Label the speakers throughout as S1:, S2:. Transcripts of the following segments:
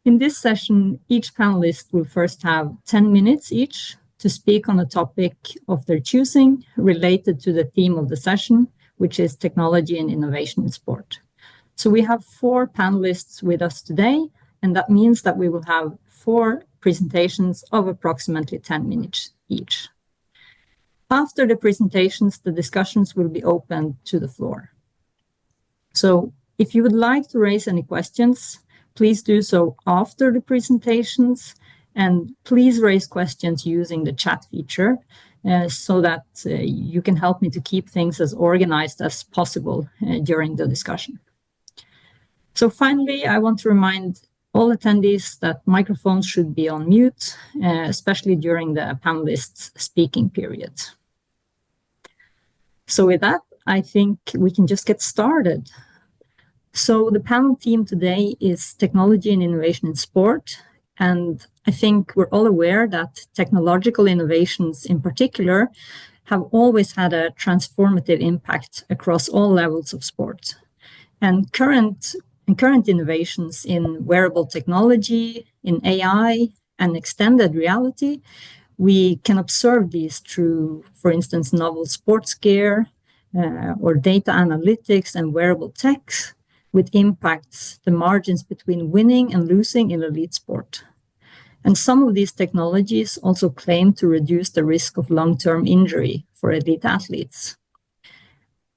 S1: In this session, each panelist will first have 10 minutes each to speak on a topic of their choosing related to the theme of the session, which is technology and innovation in sport. So we have 4 panelists with us today, and that means that we will have 4 presentations of approximately 10 minutes each. After the presentations, the discussions will be open to the floor. So if you would like to raise any questions, please do so after the presentations, and please raise questions using the chat feature so that you can help me to keep things as organized as possible during the discussion. So finally, I want to remind all attendees that microphones should be on mute, especially during the panelists' speaking period. So with that, I think we can just get started. So the panel theme today is technology and innovation in sport. And I think we're all aware that technological innovations in particular have always had a transformative impact across all levels of sport. And current innovations in wearable technology, in AI, and extended reality, we can observe these through, for instance, novel sports gear or data analytics and wearable tech, which impacts the margins between winning and losing in elite sport. And some of these technologies also claim to reduce the risk of long-term injury for elite athletes.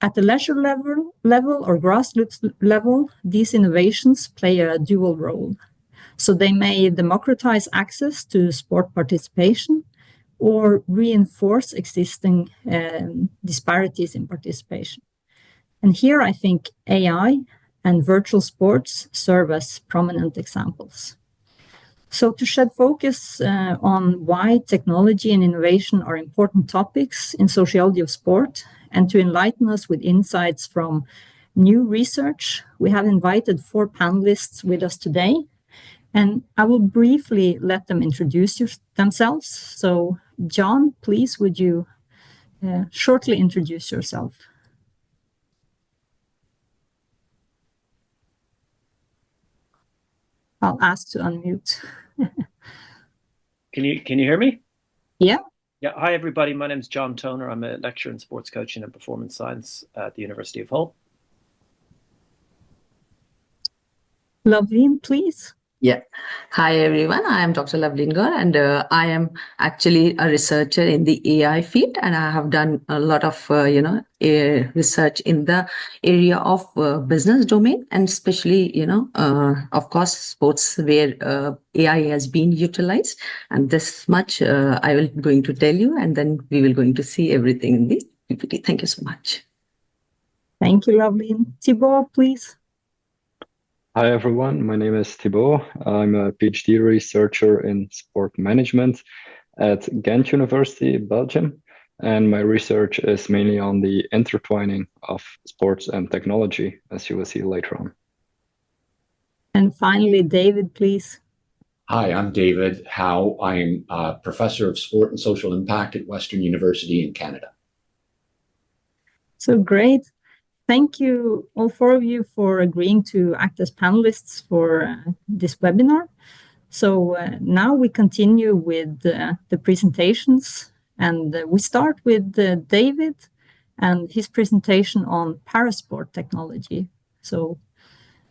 S1: At the leisure level or grassroots level, these innovations play a dual role. So they may democratize access to sport participation or reinforce existing disparities in participation. And here I think AI and virtual sports serve as prominent examples. So to shed focus on why technology and innovation are important topics in sociology of sport, and to enlighten us with insights from new research, we have invited 4 panelists with us today. And I will briefly let them introduce themselves. So John, please, would you shortly introduce yourself? I'll ask to unmute.
S2: Can you hear me?
S1: Yeah.
S2: Yeah. Hi, everybody. My name is John Toner. I'm a lecturer in sports coaching and performance science at the University of Hull.
S1: Loveleen, please.
S3: Yeah. Hi, everyone. I am Dr. Loveleen Gaur, and I am actually a researcher in the AI field, and I have done a lot of, research in the area of business domain, and especially, of course, sports where AI has been utilized. And this much I will going to tell you, and then we will going to see everything in the PPT. Thank you so much.
S1: Thank you, Loveleen. Thibaut, please.
S4: Hi, everyone. My name is Thibaut. I'm a PhD researcher in sport management at Ghent University, Belgium. And my research is mainly on the intertwining of sports and technology, as you will see later on.
S1: And finally, David, please.
S5: Hi, I'm David Howe. I'm a professor of sport and social impact at Western University in Canada.
S1: So great. Thank you, all 4 of you, for agreeing to act as panelists for this webinar. So now we continue with the presentations, and we start with David and his presentation on parasport technology. So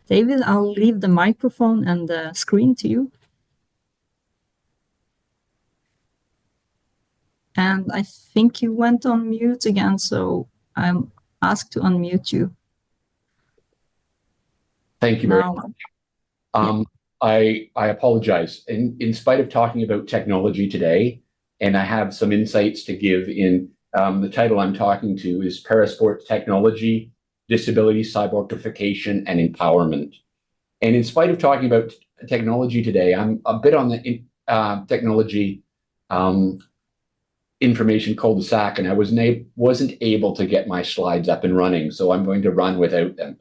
S1: David, I'll leave the microphone and the screen to you. And I think you went on mute again, so I'm asked to unmute you.
S5: Thank you very much. I apologize. In spite of talking about technology today, and I have some insights to give in the title I'm talking to is Parasport Technology, Disability, Cyborgification, and Empowerment. And in spite of talking about technology today, I'm a bit on the technology information cul-de-sac, and I wasn't able to get my slides up and running, so I'm going to run without them.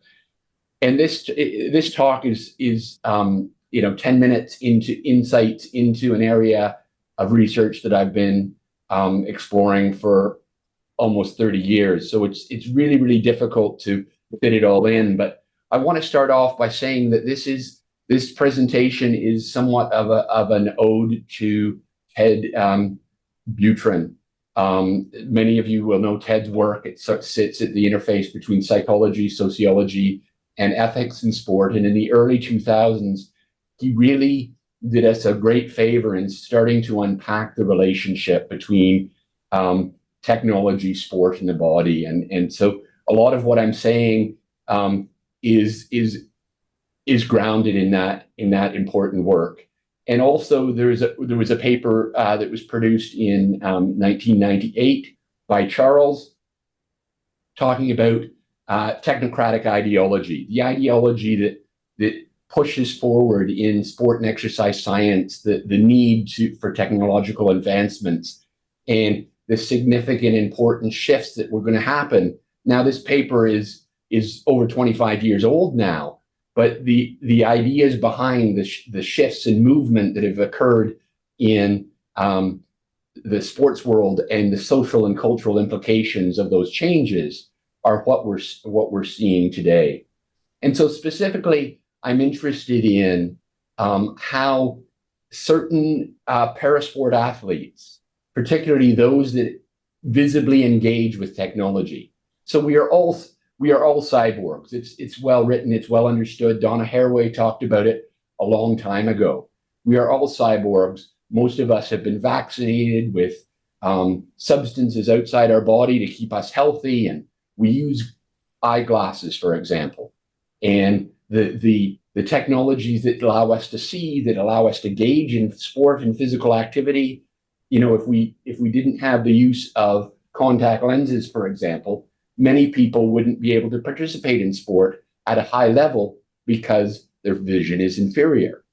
S5: And this talk is 10 minutes into insights into an area of research that I've been exploring for almost 30 years. So it's really, really difficult to fit it all in. But I want to start off by saying that this is This presentation is somewhat of an ode to Ted Butryn. Many of you will know Ted's work. It sits at the interface between psychology, sociology, and ethics in sport. And in the early 2000s, he really did us a great favor in starting to unpack the relationship between technology, sport, and the body. And so a lot of what I'm saying is grounded in that important work. And also there was a paper that was produced in 1998 by Charles talking about technocratic ideology, the ideology that pushes forward in sport and exercise science the need for technological advancements and the significant important shifts that were going to happen. Now, this paper is over 25 years old now, but the ideas behind the shifts and movement that have occurred in the sports world and the social and cultural implications of those changes are what we're seeing today. And so specifically, I'm interested in how certain parasport athletes, particularly those that visibly engage with technology. So we are all cyborgs. It's well written, it's well understood. Donna Haraway talked about it a long time ago. We are all cyborgs. Most of us have been vaccinated with substances outside our body to keep us healthy, and we use eyeglasses, for example. And the technologies that allow us to see, that allow us to engage in sport and physical activity, if we didn't have the use of contact lenses, for example, many people wouldn't be able to participate in sport at a high level because their vision is inferior.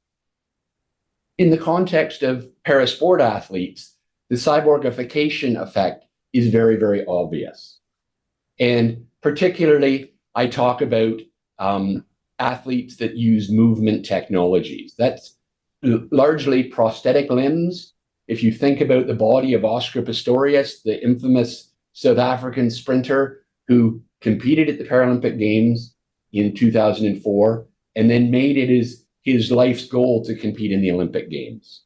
S5: In the context of parasport athletes, the cyborgification effect is very, very obvious. And particularly, I talk about athletes that use movement technologies. That's largely prosthetic limbs. If you think about the body of Oscar Pistorius, the infamous South African sprinter who competed at the Paralympic Games in 2004 and then made it his life's goal to compete in the Olympic Games.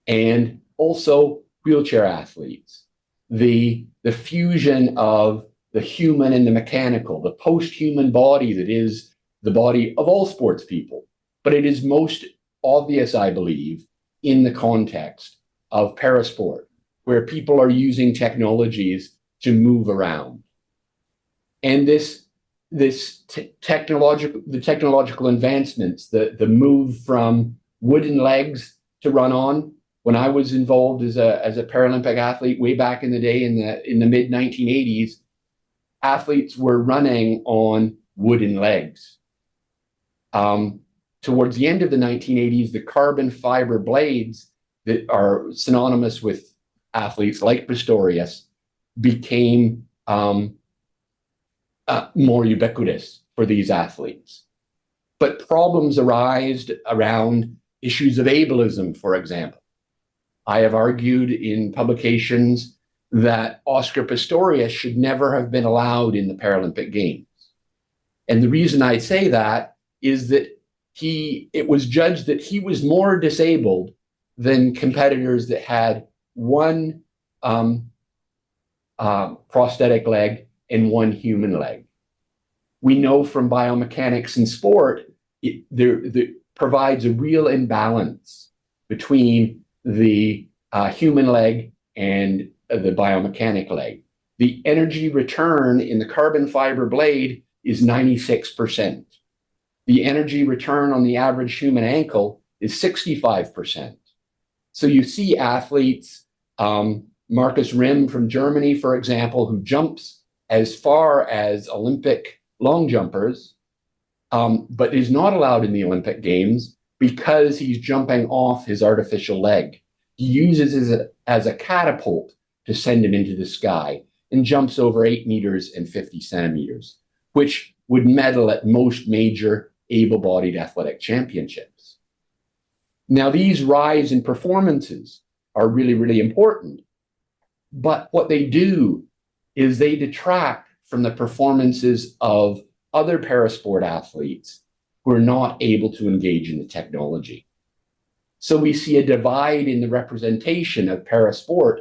S5: And also wheelchair athletes, the fusion of the human and the mechanical, the post-human body that is the body of all sports people. But it is most obvious, I believe, in the context of parasport, where people are using technologies to move around. And the technological advancements, the move from wooden legs to run on. When I was involved as a Paralympic athlete way back in the day in the mid 1980s, athletes were running on wooden legs. Towards the end of the 1980s, the carbon fiber blades that are synonymous with athletes like Pistorius became more ubiquitous for these athletes. But problems arise around issues of ableism, for example. I have argued in publications that Oscar Pistorius should never have been allowed in the Paralympic Games. And the reason I say that is that it was judged that he was more disabled than competitors that had one prosthetic leg and one human leg. We know from biomechanics in sport, it provides a real imbalance between the human leg and the biomechanic leg. The energy return in the carbon fiber blade is 96%. The energy return on the average human ankle is 65%. So you see athletes, Marcus Rim from Germany, for example, who jumps as far as Olympic long jumpers, but is not allowed in the Olympic Games because he's jumping off his artificial leg. He uses it as a catapult to send it into the sky and jumps over 8 meters and 50 centimeters, which would medal at most major able-bodied athletic championships. Now, these rise in performances are really, really important, but what they do is they detract from the performances of other parasport athletes who are not able to engage in the technology. So we see a divide in the representation of parasport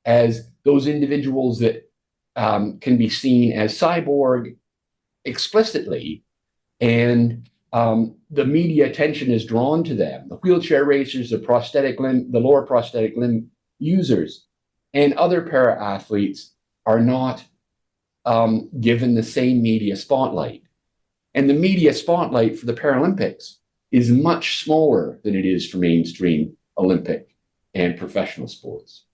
S5: as those individuals that can be seen as cyborg explicitly, and the media attention is drawn to them. The wheelchair racers, the lower prosthetic limb users, and other para athletes are not given the same media spotlight. And the media spotlight for the Paralympics is much smaller than it is for mainstream Olympic and professional sports.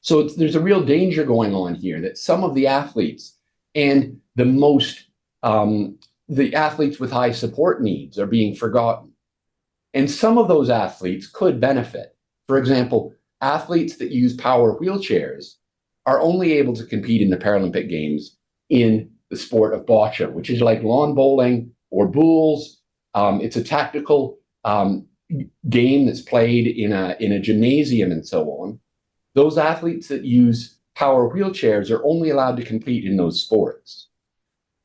S5: So there's a real danger going on here that some of the athletes and the athletes with high support needs are being forgotten. And some of those athletes could benefit. For example, athletes that use power wheelchairs are only able to compete in the Paralympic Games in the sport of bocce, which is like lawn bowling or boules. It's a tactical game that's played in a gymnasium and so on. Those athletes that use power wheelchairs are only allowed to compete in those sports.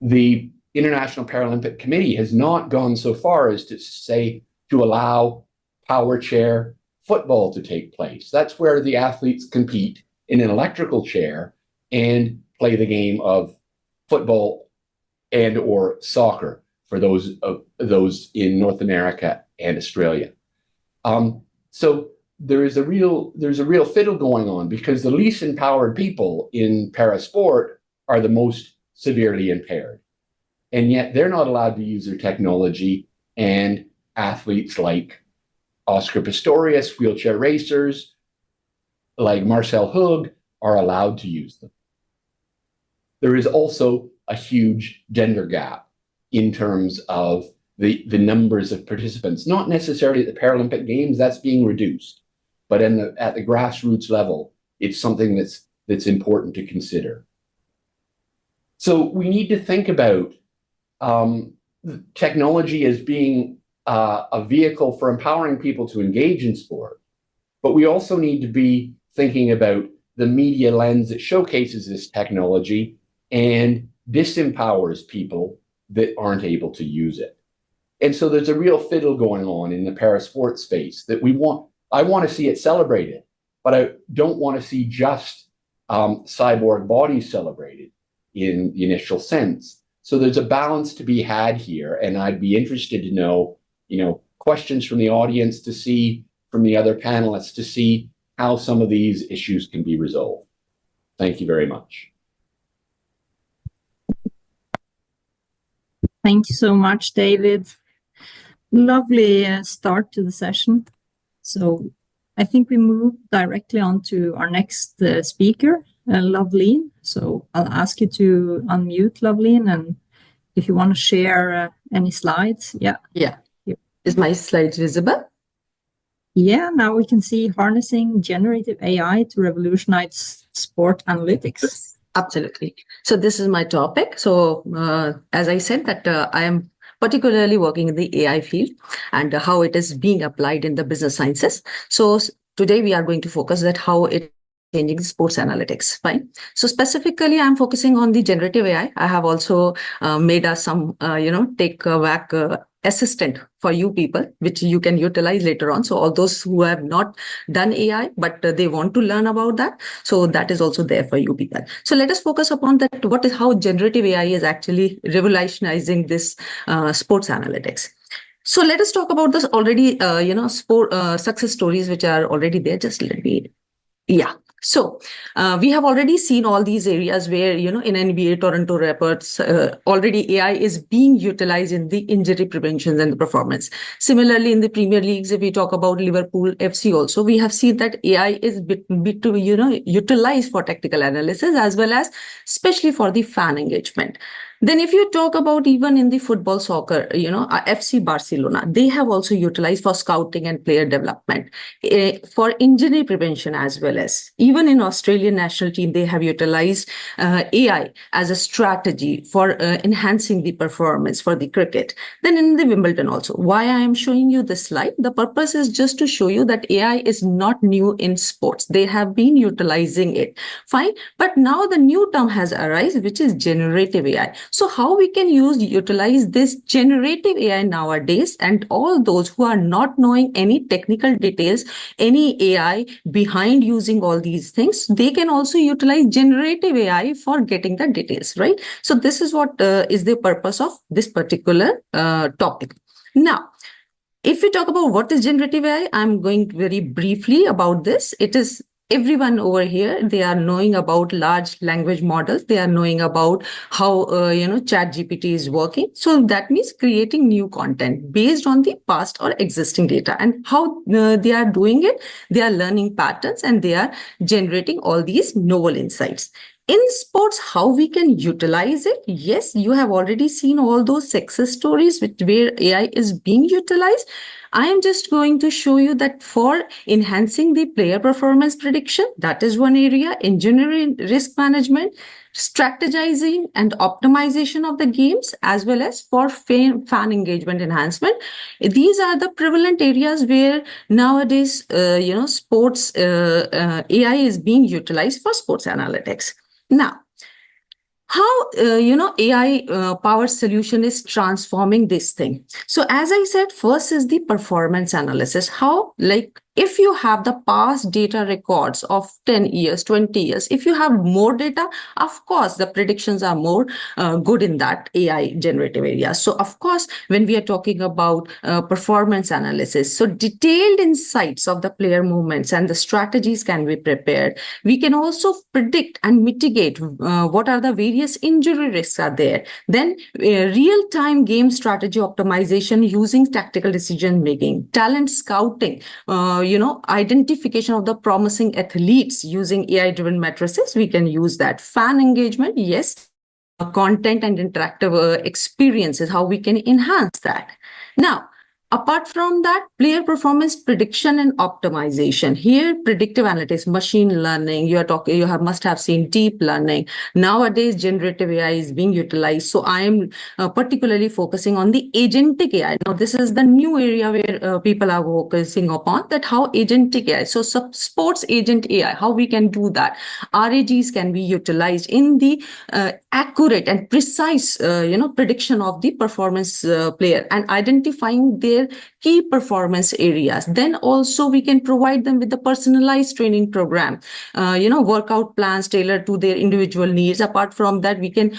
S5: The International Paralympic Committee has not gone so far as to say to allow power chair football to take place. That's where the athletes compete in an electrical chair and play the game of football and or soccer for those in North America and Australia. So there's a real fiddle going on because the least empowered people in parasport are the most severely impaired. And yet they're not allowed to use their technology, and athletes like Oscar Pistorius, wheelchair racers, like Marcel Hug, are allowed to use them. There is also a huge gender gap in terms of the numbers of participants, not necessarily at the Paralympic Games, that's being reduced, but at the grassroots level, it's something that's important to consider. So we need to think about technology as being a vehicle for empowering people to engage in sport, but we also need to be thinking about the media lens that showcases this technology and disempowers people that aren't able to use it. And so there's a real fiddle going on in the parasport space that I want to see it celebrated, but I don't want to see just cyborg bodies celebrated in the initial sense. So there's a balance to be had here, and I'd be interested to know, questions from the audience to see, from the other panelists to see how some of these issues can be resolved. Thank you very much.
S1: Thank you so much, David. Lovely start to the session. So I think we move directly on to our next speaker, Loveleen. So I'll ask you to unmute, Loveleen, and if you want to share any slides. Yeah.
S3: Is my slides visible?
S1: Yeah, now we can see harnessing generative AI to revolutionize sport analytics.
S3: Absolutely. So this is my topic. So as I said that I am particularly working in the AI field and how it is being applied in the business sciences. So today we are going to focus that how it changing sports analytics. Fine. So specifically, I'm focusing on the generative AI. I have also made some, take back assistant for you people, which you can utilize later on. So all those who have not done AI, but they want to learn about that. So that is also there for you people. So let us focus upon that. How generative AI is actually revolutionizing this sports analytics. So let us talk about this already, sport success stories, which are already there. Just let me. Yeah. So we have already seen all these areas where, in NBA, Toronto Raptors, already AI is being utilized in the injury prevention and the performance. Similarly, in the Premier Leagues, if we talk about Liverpool FC also, we have seen that AI is utilized for tactical analysis as well as especially for the fan engagement. Then if you talk about even in the football, soccer, FC Barcelona, they have also utilized for scouting and player development, for injury prevention as well as. Even in Australian national team, they have utilized AI as a strategy for enhancing the performance for the cricket. Then in the Wimbledon also, why I am showing you this slide, the purpose is just to show you that AI is not new in sports. They have been utilizing it. Fine. But now the new term has arisen, which is generative AI. So how we can utilize this generative AI nowadays, and all those who are not knowing any technical details, any AI behind using all these things, they can also utilize generative AI for getting the details, right? So this is what is the purpose of this particular topic. Now, if we talk about what is generative AI, I'm going very briefly about this. It is everyone over here, they are knowing about large language models. They are knowing about how, ChatGPT is working. So that means creating new content based on the past or existing data. And how they are doing it, they are learning patterns and they are generating all these novel insights. In sports, how we can utilize it? Yes, you have already seen all those success stories where AI is being utilized. I am just going to show you that for enhancing the player performance prediction, that is one area, engineering risk management, strategizing and optimization of the games, as well as for fan engagement enhancement. These are the prevalent areas where nowadays, sports AI is being utilized for sports analytics. Now, how AI powered solution is transforming this thing. So as I said, first is the performance analysis. How, like, if you have the past data records of 10 years, 20 years, if you have more data, of course, the predictions are more good in that AI generative area. So of course, when we are talking about performance analysis, so detailed insights of the player movements and the strategies can be prepared. We can also predict and mitigate what are the various injury risks are there. Then real-time game strategy optimization using tactical decision making, talent scouting, identification of the promising athletes using AI-driven matrices. We can use that. Fan engagement, yes. Content and interactive experiences, how we can enhance that. Now, apart from that, player performance prediction and optimization. Here, predictive analytics, machine learning, must have seen deep learning. Nowadays, generative AI is being utilized. So I am particularly focusing on the agentic AI. Now, this is the new area where people are focusing upon, that how agentic AI, so sports agent AI, how we can do that. RAGs can be utilized in the accurate and precise, prediction of the performance player and identifying their key performance areas. Then also we can provide them with the personalized training program, workout plans tailored to their individual needs. Apart from that, we can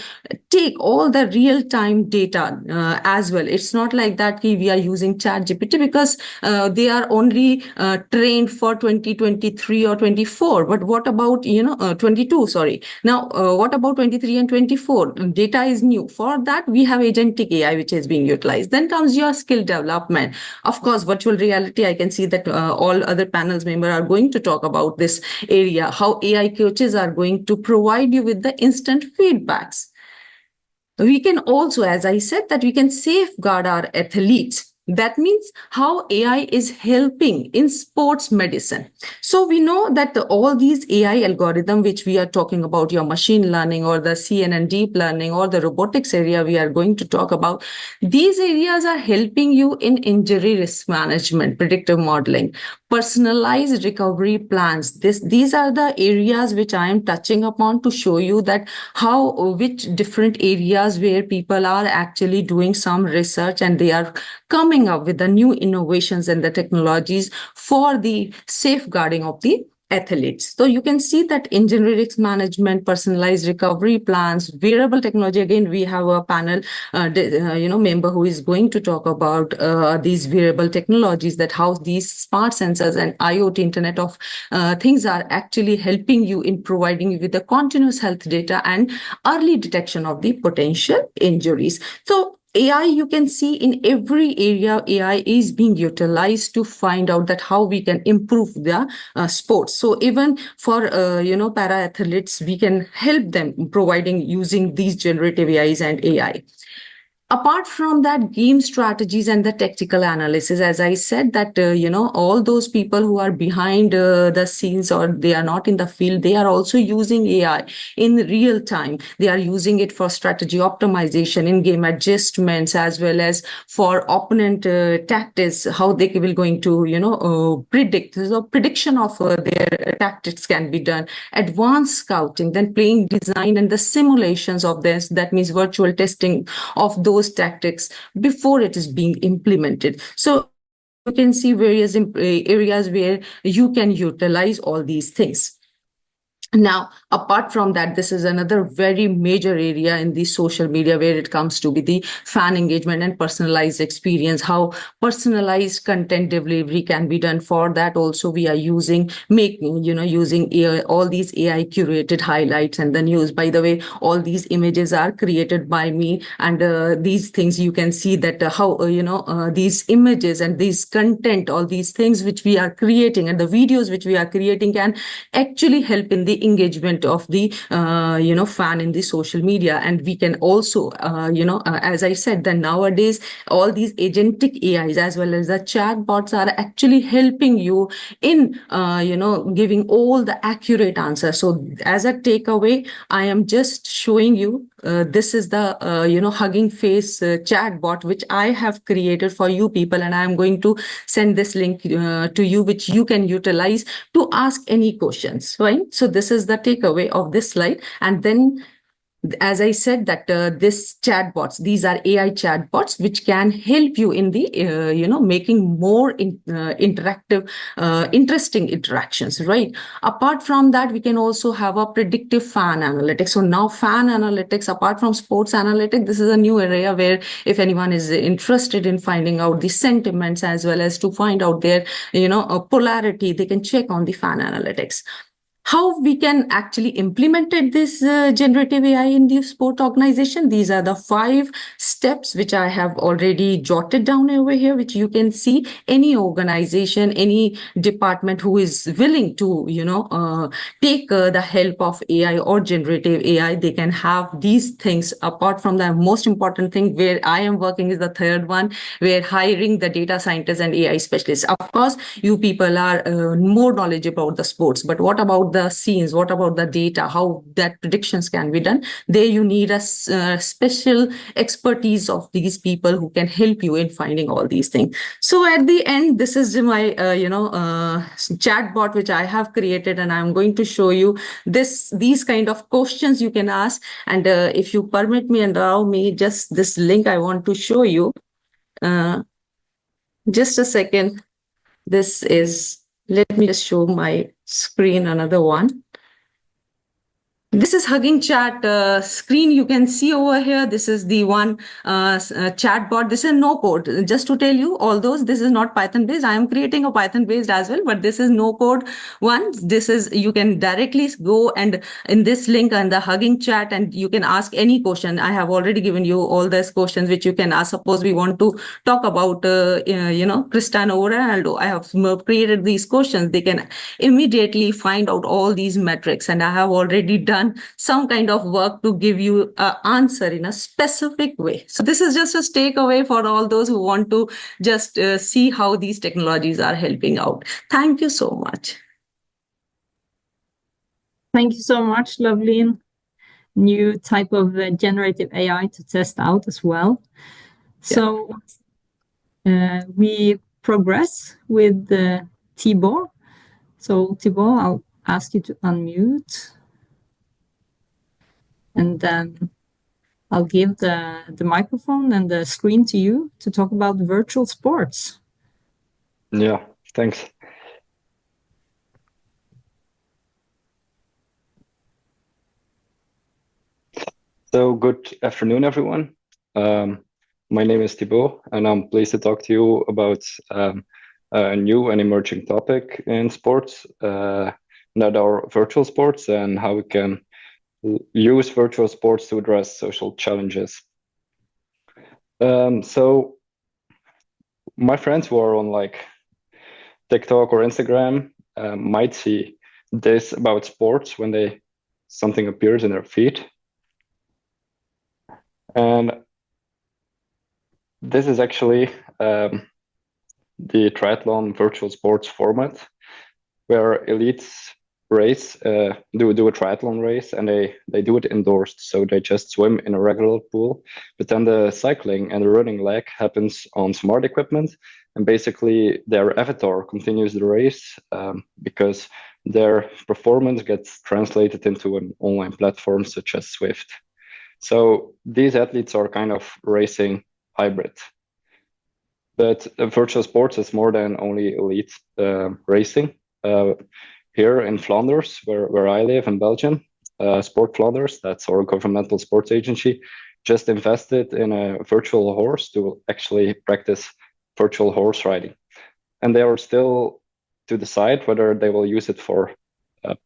S3: take all the real-time data as well. It's not like that we are using ChatGPT because they are only trained for 2023 or 24. But what about 22? Sorry. Now, what about 23 and 24? Data is new. For that, we have agentic AI, which is being utilized. Then comes your skill development. Of course, virtual reality, I can see that all other panels members are going to talk about this area, how AI coaches are going to provide you with the instant feedbacks. We can also, as I said, that we can safeguard our athletes. That means how AI is helping in sports medicine. So we know that all these AI algorithm, which we are talking about, your machine learning or the CNN deep learning or the robotics area we are going to talk about, these areas are helping you in injury risk management, predictive modeling, personalized recovery plans. These are the areas which I am touching upon to show you that which different areas where people are actually doing some research and they are coming up with the new innovations and the technologies for the safeguarding of the athletes. So you can see that injury risk management, personalized recovery plans, wearable technology. Again, we have a panel, member who is going to talk about these wearable technologies, that how these smart sensors and IoT Internet of Things are actually helping you in providing you with the continuous health data and early detection of the potential injuries. So AI, you can see in every area, AI is being utilized to find out that how we can improve the sports. So even for, para athletes, we can help them providing using these generative AIs and AI. Apart from that, game strategies and the tactical analysis, as I said, that all those people who are behind the scenes, or they are not in the field, they are also using AI in real time. They are using it for strategy optimization, in game adjustments, as well as for opponent tactics, how they will going to predict. So prediction of their tactics can be done, advanced scouting, then playing design and the simulations of this, that means virtual testing of those tactics before it is being implemented. So you can see various areas where you can utilize all these things. Now, apart from that, this is another very major area in the social media where it comes to be the fan engagement and personalized experience, how personalized content delivery can be done. For that also, we are using using AI, all these AI curated highlights and the news. By the way, all these images are created by me, and these things you can see that how these images and these content, all these things which we are creating and the videos which we are creating can actually help in the engagement of the fan in the social media. And we can also as I said, that nowadays all these agentic AIs as well as the chat bots are actually helping you in giving all the accurate answers. So as a takeaway, I am just showing you this is the Hugging Face chat bot which I have created for you people, and I am going to send this link to you, which you can utilize to ask any questions, right? So this is the takeaway of this slide. And then, as I said, that this chatbots, these are AI chatbots which can help you in the making more interactive, interesting interactions, right? Apart from that, we can also have a predictive fan analytics. So now fan analytics, apart from sports analytics, this is a new area where if anyone is interested in finding out the sentiments as well as to find out their polarity, they can check on the fan analytics. How we can actually implement this generative AI in the sport organization. These are the 5 steps which I have already jotted down over here, which you can see. Any organization, any department who is willing to, take the help of AI or generative AI, they can have these things. Apart from the most important thing where I am working is the third one, where hiring the data scientists and AI specialists. Of course, you people are more knowledgeable about the sports, but what about the scenes? What about the data? How that predictions can be done? There you need a special expertise of these people who can help you in finding all these things. So at the end, this is my chat bot which I have created, and I'm going to show you these kind of questions you can ask. And if you permit me and allow me, just this link I want to show you. Just a second. This is, let me just show my screen, another one. This is Hugging Chat screen you can see over here. This is the one chat bot. This is no code. Just to tell you, although this is not Python based, I am creating a Python based as well, but this is no code one. This is, you can directly go and in this link and the Hugging Chat, and you can ask any question. I have already given you all these questions which you can ask. Suppose we want to talk about, Cristiano Ronaldo. I have created these questions. They can immediately find out all these metrics, and I have already done some kind of work to give you an answer in a specific way. So this is just a takeaway for all those who want to just see how these technologies are helping out. Thank you so much.
S1: Thank you so much, Loveleen. New type of generative AI to test out as well. So we progress with Thibaut. So Thibaut, I'll ask you to unmute. And then I'll give the microphone and the screen to you to talk about virtual sports.
S4: Yeah, thanks. So good afternoon, everyone. My name is Thibaut, and I'm pleased to talk to you about a new and emerging topic in sports, that are virtual sports and how we can use virtual sports to address social challenges. So my friends who are on like TikTok or Instagram might see this about sports when something appears in their feed. And this is actually the triathlon virtual sports format, where elites race, do a triathlon race, and they do it indoors. So they just swim in a regular pool, but then the cycling and the running leg happens on smart equipment, and basically their avatar continues the race because their performance gets translated into an online platform such as Swift. So these athletes are kind of racing hybrid. But virtual sports is more than only elite racing. Here in Flanders, where I live in Belgium, Sport Flanders, that's our governmental sports agency, just invested in a virtual horse to actually practice virtual horse riding. And they are still to decide whether they will use it for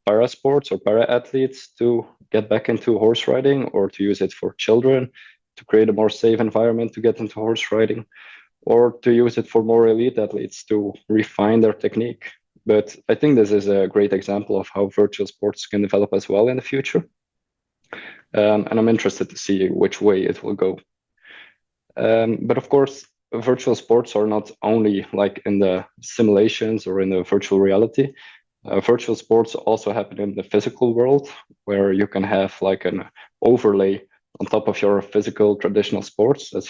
S4: para sports or para athletes to get back into horse riding, or to use it for children to create a more safe environment to get into horse riding, or to use it for more elite athletes to refine their technique. But I think this is a great example of how virtual sports can develop as well in the future. And I'm interested to see which way it will go. But of course, virtual sports are not only like in the simulations or in the virtual reality. Virtual sports also happen in the physical world, where you can have like an overlay on top of your physical traditional sports. This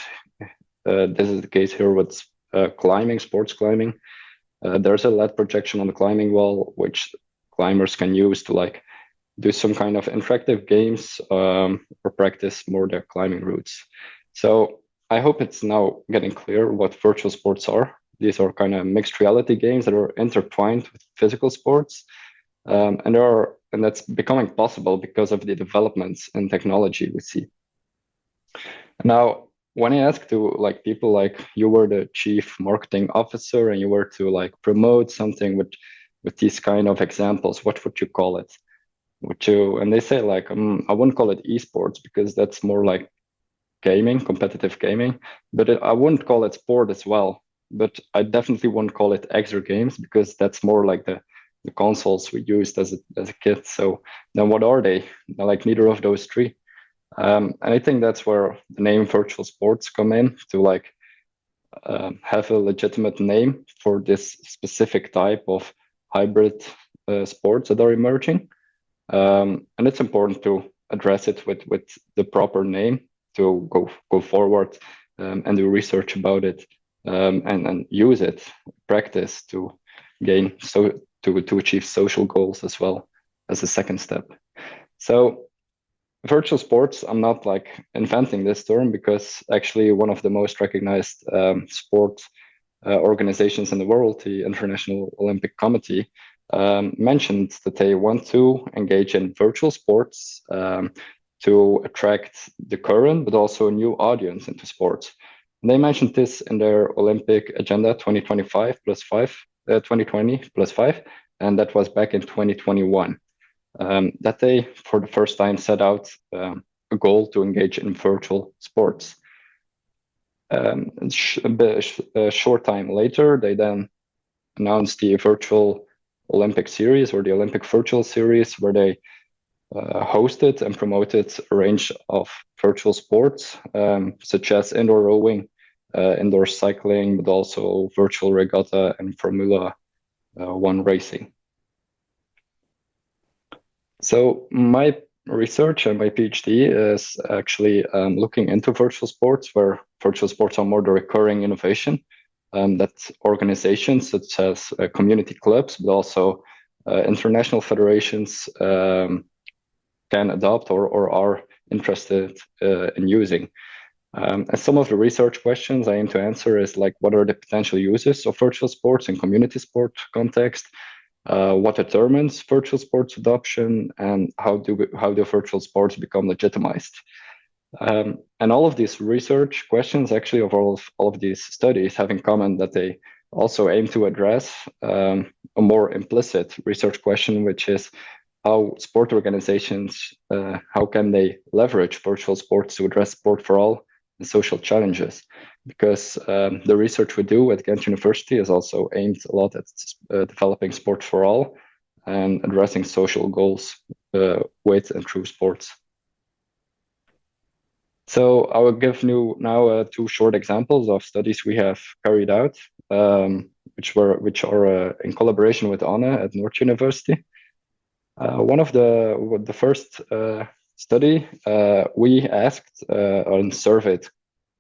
S4: is the case here with climbing, sports climbing. There's a LED projection on the climbing wall, which climbers can use to like do some kind of interactive games or practice more their climbing routes. So I hope it's now getting clear what virtual sports are. These are kind of mixed reality games that are intertwined with physical sports. And that's becoming possible because of the developments in technology we see. Now, when I ask to like people like you were the chief marketing officer and you were to like promote something with these kind of examples, what would you call it? And they say like, I wouldn't call it esports because that's more like gaming, competitive gaming, but I wouldn't call it sport as well. But I definitely wouldn't call it extra games because that's more like the consoles we used as a kid. So then what are they? They're like neither of those three. And I think that's where the name virtual sports come in to like have a legitimate name for this specific type of hybrid sports that are emerging. And it's important to address it with the proper name to go forward and do research about it and use it, practice to gain to achieve social goals as well as a second step. So virtual sports, I'm not like inventing this term because actually one of the most recognized sport organizations in the world, the International Olympic Committee, mentioned that they want to engage in virtual sports to attract the current but also a new audience into sports. And they mentioned this in their Olympic Agenda 2025 plus 5, 2020 plus 5, and that was back in 2021. That they, for the first time, set out a goal to engage in virtual sports. A short time later, they then announced the virtual Olympic series or the Olympic virtual series, where they hosted and promoted a range of virtual sports, such as indoor rowing, indoor cycling, but also virtual regatta and Formula One racing. So my research and my PhD is actually looking into virtual sports, where virtual sports are more the recurring innovation that organizations such as community clubs, but also international federations can adopt or are interested in using. And some of the research questions I aim to answer is like, what are the potential uses of virtual sports in community sport context? What determines virtual sports adoption, and how do virtual sports become legitimized? And all of these research questions, actually, of all of these studies, have in common that they also aim to address a more implicit research question, which is how sport organizations, how can they leverage virtual sports to address sport for all and social challenges? Because the research we do at Ghent University is also aimed a lot at developing sport for all and addressing social goals with and through sports. So I will give you now 2 short examples of studies we have carried out, which are in collaboration with Anna at North University. One of the first study, we asked and surveyed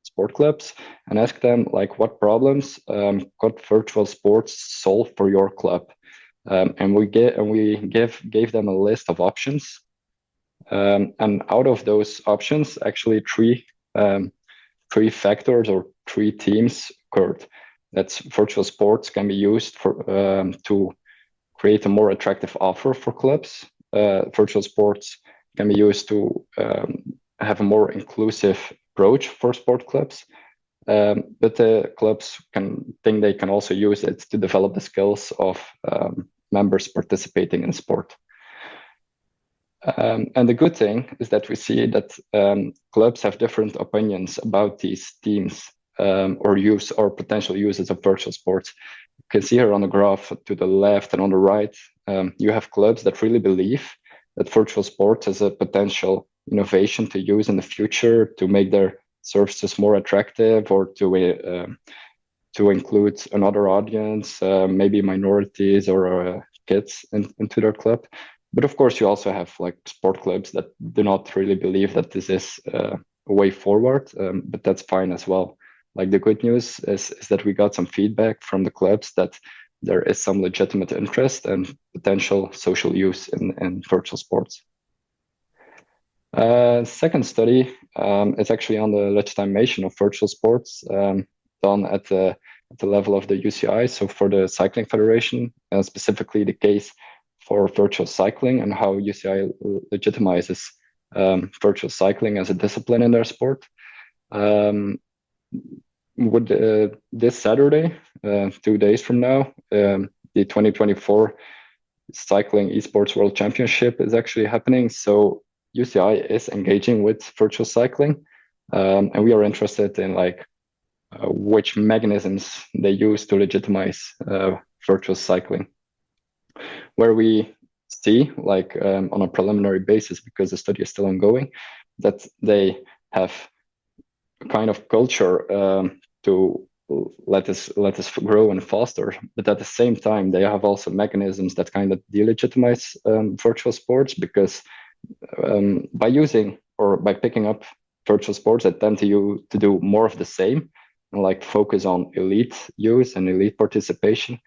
S4: sport clubs and asked them like what problems could virtual sports solve for your club, and we gave them a list of options, and out of those options, actually three factors or 3 themes occurred. That's virtual sports can be used for to create a more attractive offer for clubs. Virtual sports can be used to have a more inclusive approach for sport clubs. But the clubs they can also use it to develop the skills of members participating in sport. And the good thing is that we see that clubs have different opinions about these themes or potential uses of virtual sports. You can see here on the graph to the left and on the right, you have clubs that really believe that virtual sports is a potential innovation to use in the future to make their services more attractive or to include another audience, maybe minorities or kids into their club. But of course, you also have like sport clubs that do not really believe that this is a way forward, but that's fine as well. Like the good news is that we got some feedback from the clubs that there is some legitimate interest and potential social use in virtual sports. Second study is actually on the legitimation of virtual sports, done at the level of the UCI, so for the Cycling Federation, specifically the case for virtual cycling and how UCI legitimizes virtual cycling as a discipline in their sport. This Saturday, 2 days from now, the 2024 Cycling Esports World Championship is actually happening. So UCI is engaging with virtual cycling, and we are interested in which mechanisms they use to legitimize virtual cycling. Where we see, on a preliminary basis, because the study is still ongoing, that they have a kind of culture to let us grow and foster, but at the same time, they have also mechanisms that kind of delegitimize virtual sports, because by using or by picking up virtual sports, they tend to do more of the same and focus on elite use and elite participation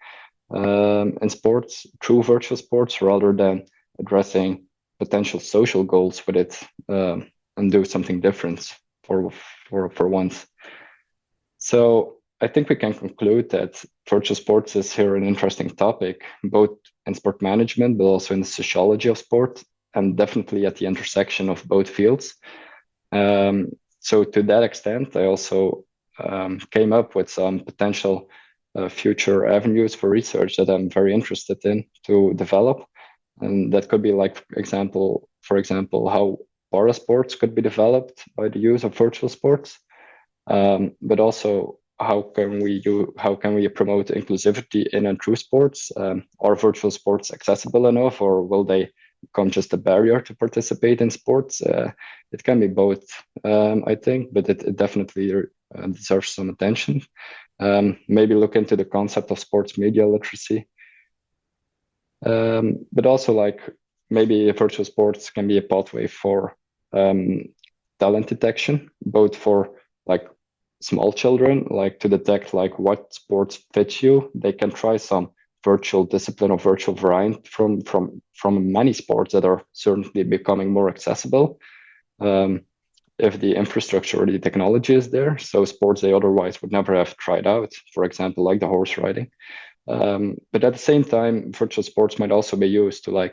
S4: in sports through virtual sports, rather than addressing potential social goals with it and do something different for once. So I think we can conclude that virtual sports is here an interesting topic, both in sport management, but also in the sociology of sport, and definitely at the intersection of both fields. So to that extent, I also came up with some potential future avenues for research that I'm very interested in to develop. And that could be for example, how para sports could be developed by the use of virtual sports, but also how can we promote inclusivity in and through sports? Are virtual sports accessible enough, or will they become just a barrier to participate in sports? It can be both, I think, but it definitely deserves some attention. Maybe look into the concept of sports media literacy, but also maybe virtual sports can be a pathway for talent detection, both for small children, to detect what sports fit you. They can try some virtual discipline or virtual variant from many sports that are certainly becoming more accessible, if the infrastructure or the technology is there. So sports they otherwise would never have tried out, for example, like the horse riding. But at the same time, virtual sports might also be used to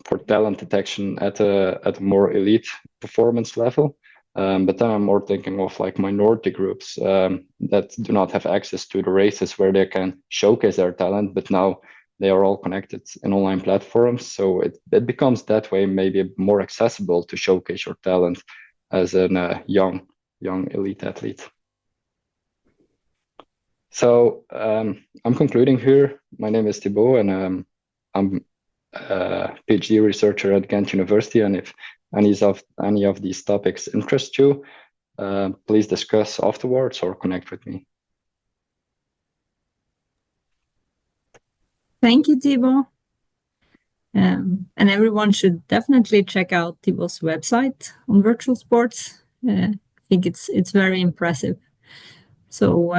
S4: for talent detection at a more elite performance level. But then I'm more thinking of minority groups that do not have access to the races where they can showcase their talent, but now they are all connected in online platforms. So it becomes that way maybe more accessible to showcase your talent as a young elite athlete. So I'm concluding here. My name is Thibaut, and I'm a PhD researcher at Ghent University. And if any of these topics interest you, please discuss afterwards or connect with me.
S1: Thank you, Thibaut. And everyone should definitely check out Thibaut's website on virtual sports. I think it's very impressive. So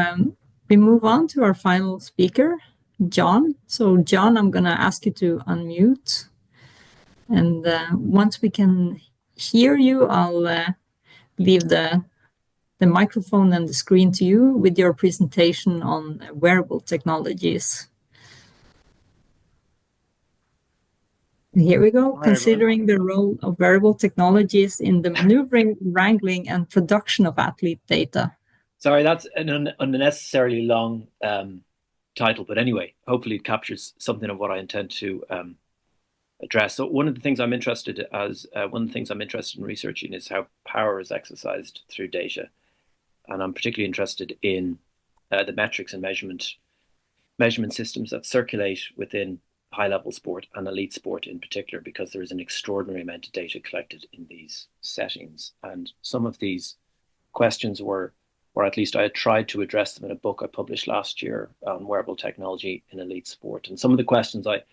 S1: we move on to our final speaker, John. So John, I'm going to ask you to unmute. And once we can hear you, I'll leave the microphone and the screen to you with your presentation on wearable technologies. Here we go.
S2: Hi,
S1: Considering
S2: everyone.
S1: the role of wearable technologies in the maneuvering, wrangling, and production of athlete data.
S2: Sorry, that's an unnecessarily long title, but anyway, hopefully it captures something of what I intend to address. So one of the things I'm interested in researching is how power is exercised through data, and I'm particularly interested in the metrics and measurement systems that circulate within high-level sport and elite sport in particular, because there is an extraordinary amount of data collected in these settings. And some of these questions were, or at least I had tried to address them in a book I published last year on wearable technology in elite sport. And some of the questions I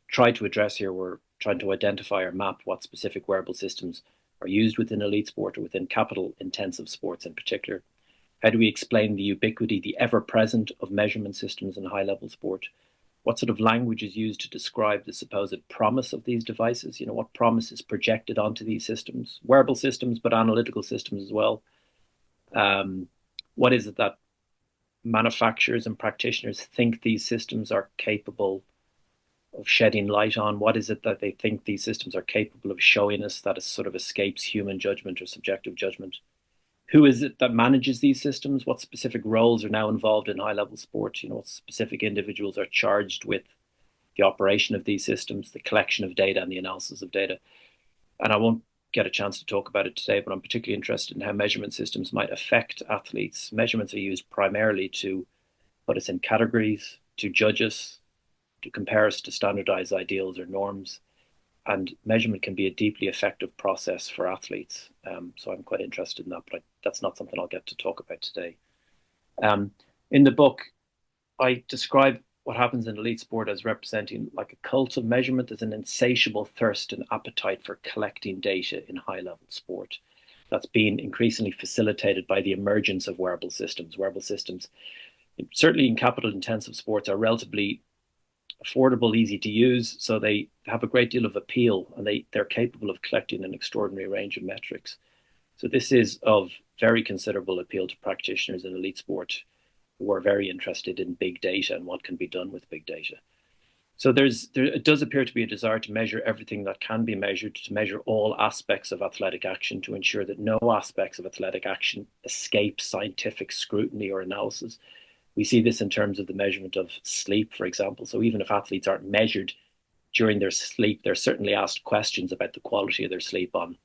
S2: tried to address here were trying to identify or map what specific wearable systems are used within elite sport or within capital-intensive sports in particular. How do we explain the ubiquity, the ever-present of measurement systems in high-level sport? What sort of language is used to describe the supposed promise of these devices? You know, what promise is projected onto these systems, wearable systems, but analytical systems as well? What is it that manufacturers and practitioners think these systems are capable of shedding light on? What is it that they think these systems are capable of showing us that sort of escapes human judgment or subjective judgment? Who is it that manages these systems? What specific roles are now involved in high-level sport? You know, what specific individuals are charged with the operation of these systems, the collection of data and the analysis of data? And I won't get a chance to talk about it today, but I'm particularly interested in how measurement systems might affect athletes. Measurements are used primarily to put us in categories, to judge us, to compare us to standardized ideals or norms. And measurement can be a deeply effective process for athletes. So I'm quite interested in that, but that's not something I'll get to talk about today. In the book, I describe what happens in elite sport as representing like a cult of measurement. There's an insatiable thirst and appetite for collecting data in high-level sport that's being increasingly facilitated by the emergence of wearable systems. Wearable systems, certainly in capital-intensive sports, are relatively affordable, easy to use, so they have a great deal of appeal, and they're capable of collecting an extraordinary range of metrics. So this is of very considerable appeal to practitioners in elite sport who are very interested in big data and what can be done with big data. So it does appear to be a desire to measure everything that can be measured, to measure all aspects of athletic action, to ensure that no aspects of athletic action escape scientific scrutiny or analysis. We see this in terms of the measurement of sleep, for example. So even if athletes aren't measured during their sleep, they're certainly asked questions about the quality of their sleep on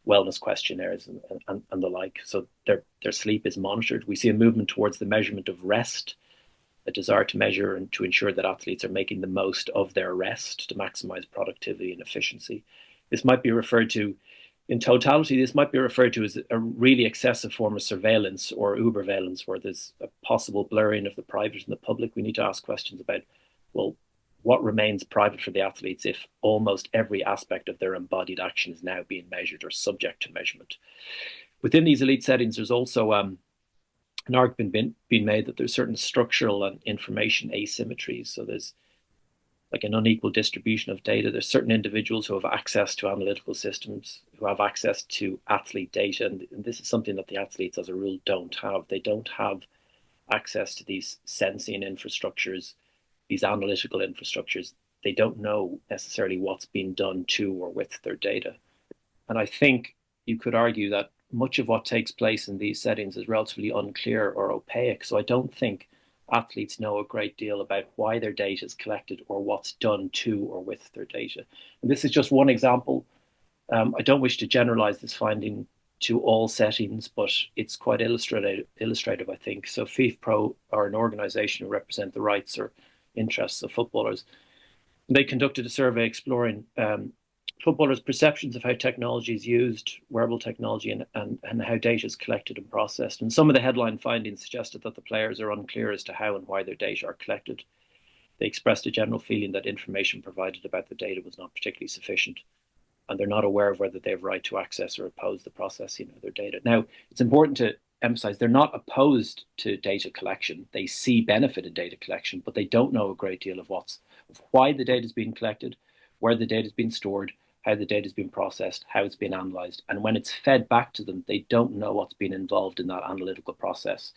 S2: wellness questionnaires and the like. So their sleep is monitored. We see a movement towards the measurement of rest, a desire to measure and to ensure that athletes are making the most of their rest to maximize productivity and efficiency. This might be referred to, in totality, this might be referred to as a really excessive form of surveillance or uberveillance, where there's a possible blurring of the private and the public. We need to ask questions about, well, what remains private for the athletes if almost every aspect of their embodied action is now being measured or subject to measurement? Within these elite settings, there's also an argument being made that there's certain structural and information asymmetries. So there's like an unequal distribution of data. There's certain individuals who have access to analytical systems, who have access to athlete data. And this is something that the athletes, as a rule, don't have. They don't have access to these sensing infrastructures, these analytical infrastructures. They don't know necessarily what's being done to or with their data. And I think you could argue that much of what takes place in these settings is relatively unclear or opaque. So I don't think athletes know a great deal about why their data is collected or what's done to or with their data. And this is just one example. I don't wish to generalize this finding to all settings, but it's quite illustrative, I think. So FIFPro are an organization who represent the rights or interests of footballers. And they conducted a survey exploring footballers' perceptions of how technology is used, wearable technology, and how data is collected and processed. And some of the headline findings suggested that the players are unclear as to how and why their data are collected. They expressed a general feeling that information provided about the data was not particularly sufficient, and they're not aware of whether they have right to access or oppose the processing of their data. Now, it's important to emphasize they're not opposed to data collection. They see benefit in data collection, but they don't know a great deal of why the data is being collected, where the data is being stored, how the data is being processed, how it's being analyzed. And when it's fed back to them, they don't know what's been involved in that analytical process.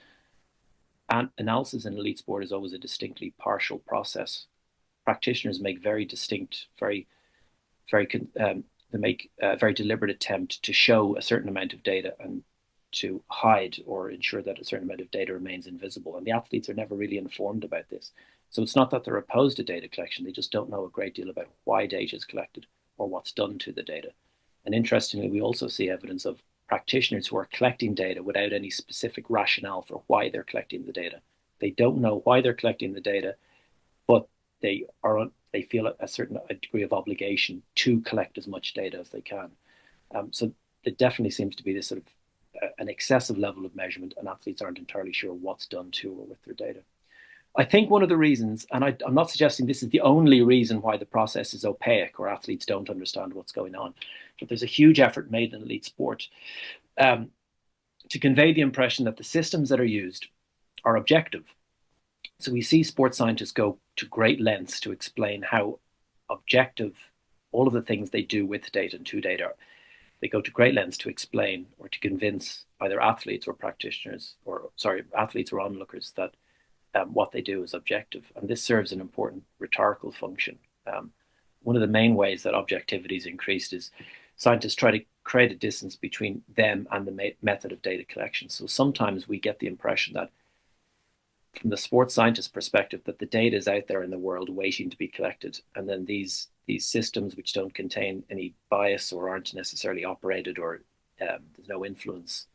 S2: And analysis in elite sport is always a distinctly partial process. Practitioners make very distinct, they make a very deliberate attempt to show a certain amount of data and to hide or ensure that a certain amount of data remains invisible. And the athletes are never really informed about this. So it's not that they're opposed to data collection, they just don't know a great deal about why data is collected or what's done to the data. And interestingly, we also see evidence of practitioners who are collecting data without any specific rationale for why they're collecting the data. They don't know why they're collecting the data, but they feel a certain degree of obligation to collect as much data as they can. So there definitely seems to be this sort of an excessive level of measurement, and athletes aren't entirely sure what's done to or with their data. I think one of the reasons, and I'm not suggesting this is the only reason why the process is opaque or athletes don't understand what's going on, but there's a huge effort made in elite sport to convey the impression that the systems that are used are objective. So we see sports scientists go to great lengths to explain how objective all of the things they do with data and to data are. They go to great lengths to explain or to convince either athletes or practitioners, athletes or onlookers that what they do is objective. And this serves an important rhetorical function. One of the main ways that objectivity is increased is scientists try to create a distance between them and the method of data collection. So sometimes we get the impression that from the sports scientist perspective that the data is out there in the world waiting to be collected. And then these systems which don't contain any bias or aren't necessarily operated or there's no influence,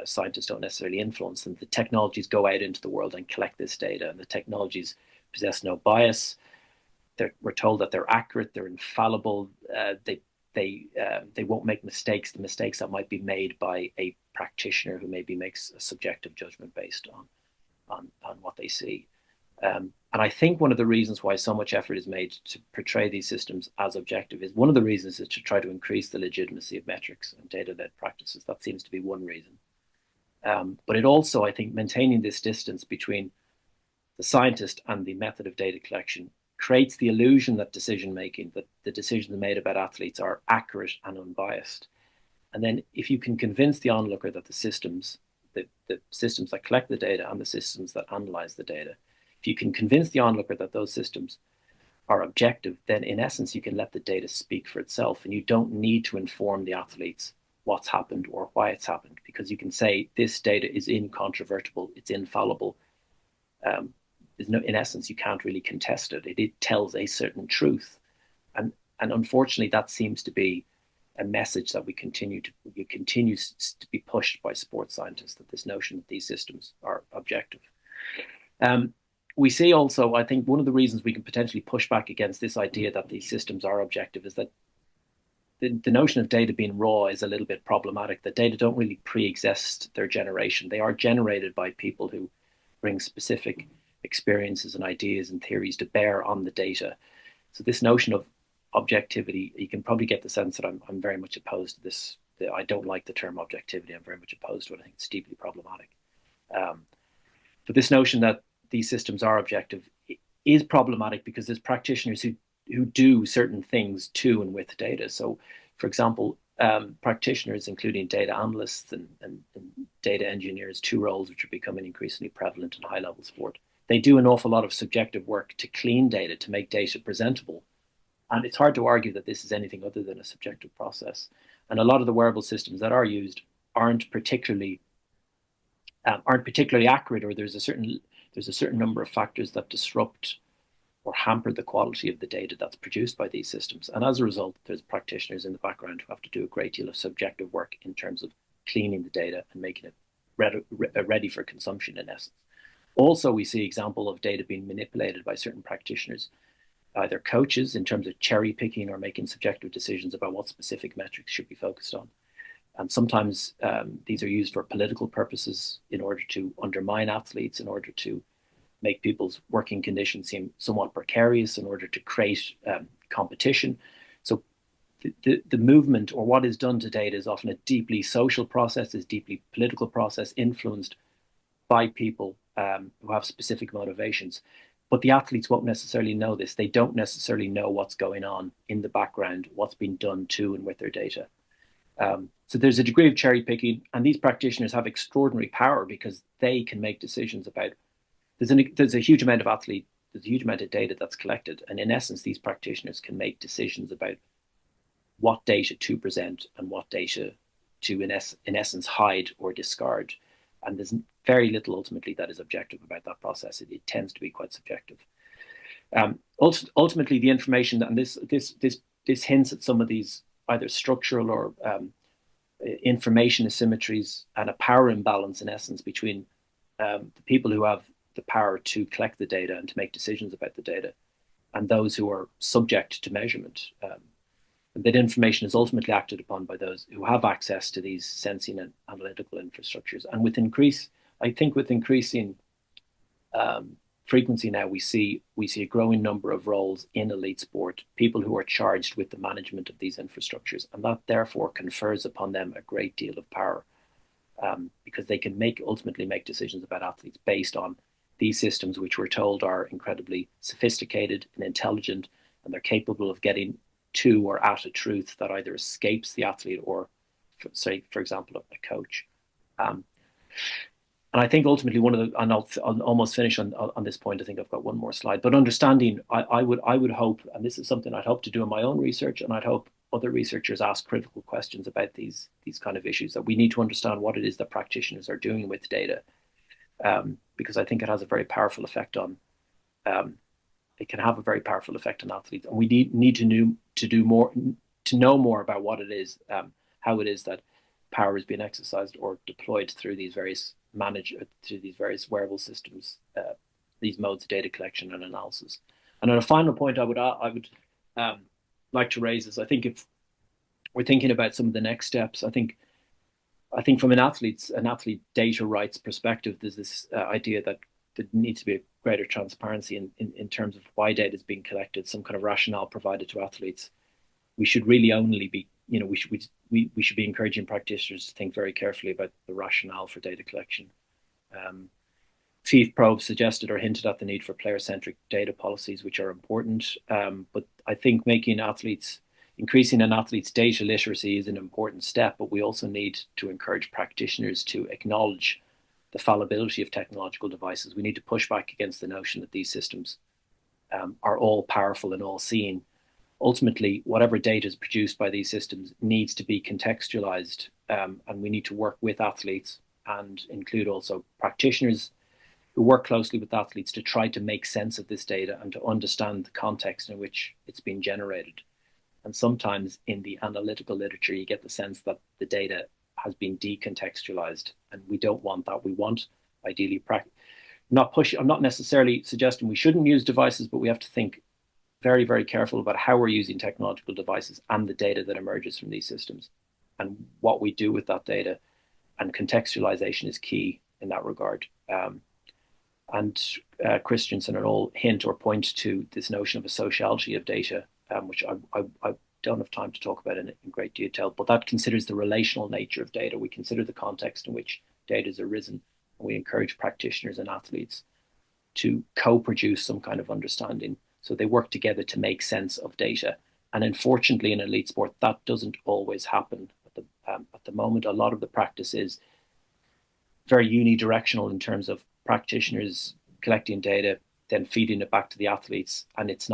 S2: scientists don't necessarily influence them. The technologies go out into the world and collect this data, and the technologies possess no bias. We're told that they're accurate, they're infallible, they won't make mistakes, the mistakes that might be made by a practitioner who maybe makes a subjective judgment based on what they see. And I think one of the reasons why so much effort is made to portray these systems as objective is one of the reasons is to try to increase the legitimacy of metrics and data-led practices. That seems to be one reason. But it also, I think, maintaining this distance between the scientist and the method of data collection creates the illusion that decision-making, that the decisions made about athletes are accurate and unbiased. And then if you can convince the onlooker that the systems that collect the data and the systems that analyze the data, if you can convince the onlooker that those systems are objective, then in essence, you can let the data speak for itself, and you don't need to inform the athletes what's happened or why it's happened, because you can say this data is incontrovertible, it's infallible. In essence, you can't really contest it. It tells a certain truth. And unfortunately, that seems to be a message that continues to be pushed by sports scientists, that this notion that these systems are objective. We see also, I think one of the reasons we can potentially push back against this idea that these systems are objective is that the notion of data being raw is a little bit problematic. The data don't really pre-exist their generation. They are generated by people who bring specific experiences and ideas and theories to bear on the data. So this notion of objectivity, you can probably get the sense that I'm very much opposed to this. I don't like the term objectivity. I'm very much opposed to it. I think it's deeply problematic. But this notion that these systems are objective is problematic because there's practitioners who do certain things to and with data. So, for example, practitioners, including data analysts and data engineers, two roles which are becoming increasingly prevalent in high-level sport, they do an awful lot of subjective work to clean data, to make data presentable. And it's hard to argue that this is anything other than a subjective process. And a lot of the wearable systems that are used aren't particularly accurate, or there's a certain number of factors that disrupt or hamper the quality of the data that's produced by these systems. And as a result, there's practitioners in the background who have to do a great deal of subjective work in terms of cleaning the data and making it ready for consumption, in essence. Also, we see example of data being manipulated by certain practitioners either coaches in terms of cherry picking or making subjective decisions about what specific metrics should be focused on. And sometimes these are used for political purposes in order to undermine athletes, in order to make people's working conditions seem somewhat precarious, in order to create competition. So the movement, or what is done to date, is often a deeply social process, is deeply political process influenced by people who have specific motivations. But the athletes won't necessarily know this. They don't necessarily know what's going on in the background, what's been done to and with their data. So there's a degree of cherry picking, and these practitioners have extraordinary power because they can make decisions about. There's a huge amount of there's a huge amount of data that's collected, and in essence, these practitioners can make decisions about what data to present and what data to, in essence, hide or discard. And there's very little ultimately that is objective about that process. It tends to be quite subjective. Ultimately, the information, and this hints at some of these either structural or information asymmetries and a power imbalance, in essence, between the people who have the power to collect the data and to make decisions about the data and those who are subject to measurement. And that information is ultimately acted upon by those who have access to these sensing and analytical infrastructures. And with increasing frequency now, we see a growing number of roles in elite sport, people who are charged with the management of these infrastructures, and that therefore confers upon them a great deal of power, because they can ultimately make decisions about athletes based on these systems, which we're told are incredibly sophisticated and intelligent, and they're capable of getting to or at a truth that either escapes the athlete or, say, for example, a coach. And I think ultimately and I'll almost finish on this point. I think I've got one more slide, but understanding, I would hope, and this is something I'd hope to do in my own research, and I'd hope other researchers ask critical questions about these kind of issues, that we need to understand what it is that practitioners are doing with data, because I think it has a very powerful effect on, it can have a very powerful effect on athletes, and we need to know more about what it is, how it is that power is being exercised or deployed through these various wearable systems, these modes of data collection and analysis. And on a final point, I would like to raise is, I think if we're thinking about some of the next steps, I think from an athlete data rights perspective, there's this idea that there needs to be a greater transparency in terms of why data is being collected, some kind of rationale provided to athletes. We should really only be, we should be encouraging practitioners to think very carefully about the rationale for data collection. FIF Pro suggested or hinted at the need for player-centric data policies, which are important. But I think increasing an athlete's data literacy is an important step, but we also need to encourage practitioners to acknowledge the fallibility of technological devices. We need to push back against the notion that these systems are all powerful and all seeing. Ultimately, whatever data is produced by these systems needs to be contextualized, and we need to work with athletes and include also practitioners who work closely with athletes to try to make sense of this data and to understand the context in which it's being generated. And sometimes in the analytical literature, you get the sense that the data has been decontextualized, and we don't want that. We want, ideally, I'm not necessarily suggesting we shouldn't use devices, but we have to think very, very careful about how we're using technological devices and the data that emerges from these systems and what we do with that data. And contextualization is key in that regard. And Christensen and all hint or point to this notion of a sociality of data, which I don't have time to talk about in great detail, but that considers the relational nature of data. We consider the context in which data has arisen, and we encourage practitioners and athletes to co-produce some kind of understanding. So they work together to make sense of data. And unfortunately, in elite sport, that doesn't always happen. At the moment, a lot of the practice is very unidirectional in terms of practitioners collecting data, then feeding it back to the athletes. And athletes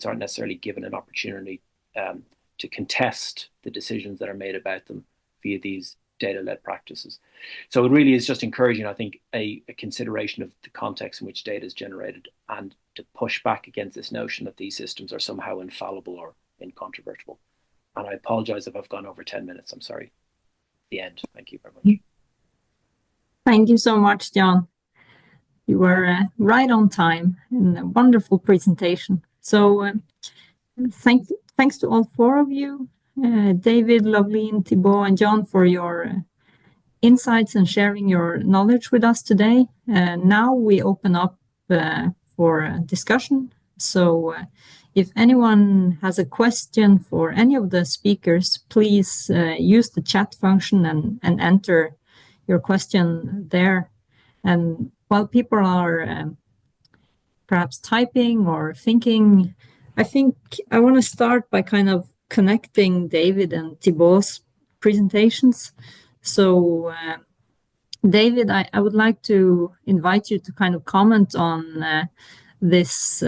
S2: aren't necessarily given an opportunity to contest the decisions that are made about them via these data-led practices. So it really is just encouraging, I think, a consideration of the context in which data is generated and to push back against this notion that these systems are somehow infallible or incontrovertible. And I apologize if I've gone over 10 minutes. I'm sorry. The end. Thank you very much.
S1: Thank you so much, John. You were right on time in a wonderful presentation. So thanks to all four of you, David, Loveleen, Thibault, and John, for your insights and sharing your knowledge with us today. Now we open up for discussion. So if anyone has a question for any of the speakers, please use the chat function and enter your question there. And while people are perhaps typing or thinking, I think I want to start by kind of connecting David and Thibault's presentations. So David, I would like to invite you to kind of comment on this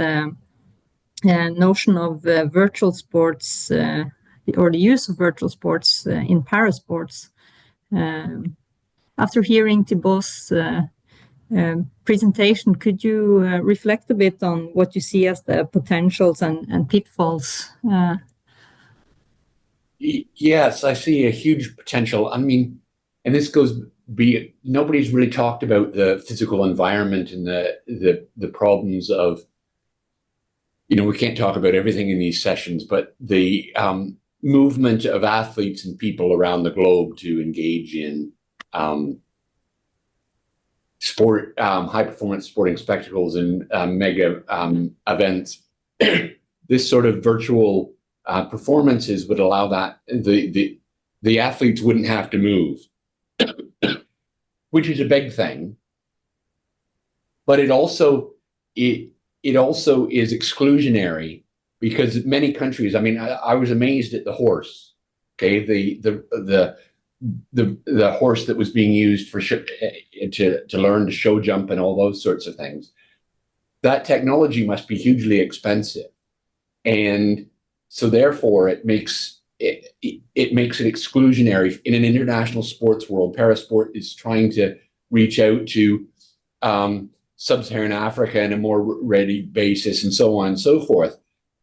S1: notion of virtual sports or the use of virtual sports in parasports. After hearing Thibault's presentation, could you reflect a bit on what you see as the potentials and pitfalls?
S5: Yes, I see a huge potential. I mean, and this goes nobody's really talked about the physical environment and the problems of, we can't talk about everything in these sessions, but the movement of athletes and people around the globe to engage in sport, high performance sporting spectacles and mega events. This sort of virtual performances would allow that the athletes wouldn't have to move, which is a big thing. But it also is exclusionary, because many countries, I mean, I was amazed at the horse. Okay, the horse that was being used for to learn to show jump and all those sorts of things. That technology must be hugely expensive, and so therefore it makes it exclusionary in an international sports world. Parasport is trying to reach out to sub-Saharan Africa in a more ready basis, and so on and so forth.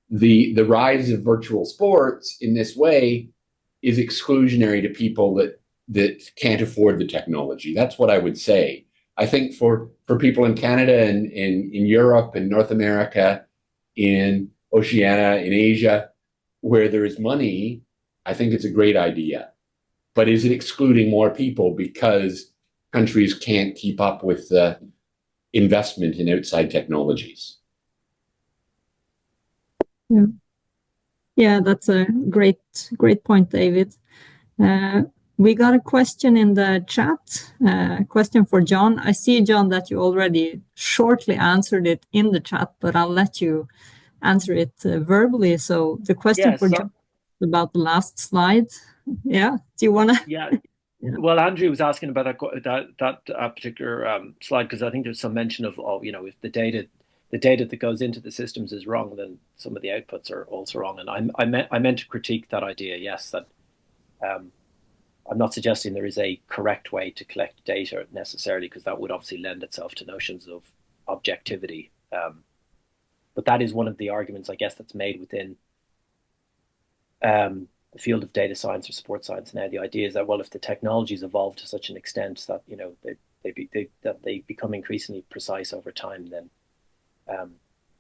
S5: The rise of virtual sports in this way is exclusionary to people that can't afford the technology. That's what I would say. I think for people in Canada and in Europe and North America, in Oceania, in Asia, where there is money, I think it's a great idea. But is it excluding more people because countries can't keep up with the investment in outside technologies?
S1: Yeah, that's a great point, David. We got a question in the chat, question for John. I see, John, that you already shortly answered it in the chat, but I'll let you answer it verbally. So the question for John about the last slide. Yeah, do you want to?
S2: Yeah. Well, Andrew was asking about that particular slide, because I think there's some mention of, if the data that goes into the systems is wrong, then some of the outputs are also wrong. And I meant to critique that idea. Yes, that I'm not suggesting there is a correct way to collect data necessarily, because that would obviously lend itself to notions of objectivity. But that is one of the arguments, I guess, that's made within the field of data science or sports science now. The idea is that, well, if the technologies evolve to such an extent that they become increasingly precise over time, then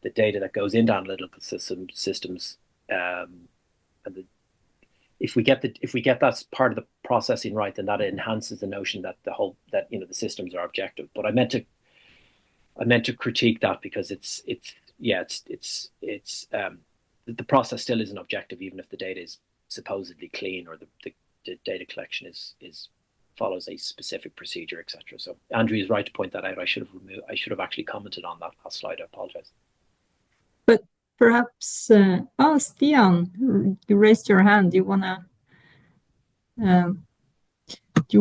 S2: the data that goes into analytical systems, if we get that part of the processing right, then that enhances the notion that the systems are objective. But I meant to critique that, because the process still isn't objective, even if the data is supposedly clean, or the data collection follows a specific procedure, etc. So Andrew is right to point that out. I should have actually commented on that last slide. I apologize.
S1: But perhaps, Stian, you raised your hand. Do you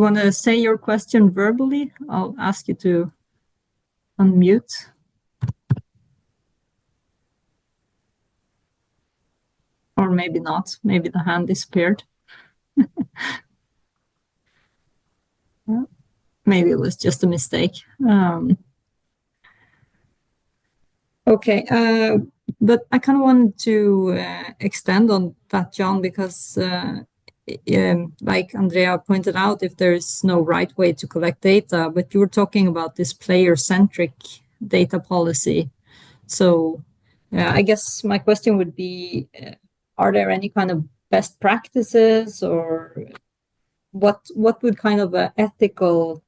S1: wanna say your question verbally? I'll ask you to unmute. Or maybe not. Maybe the hand disappeared. Maybe it was just a mistake. Okay, but I kind of wanted to extend on that, John, because like Andrea pointed out, if there is no right way to collect data, but you were talking about this player-centric data policy. So I guess my question would be, are there any kind of best practices, or what would kind of an ethical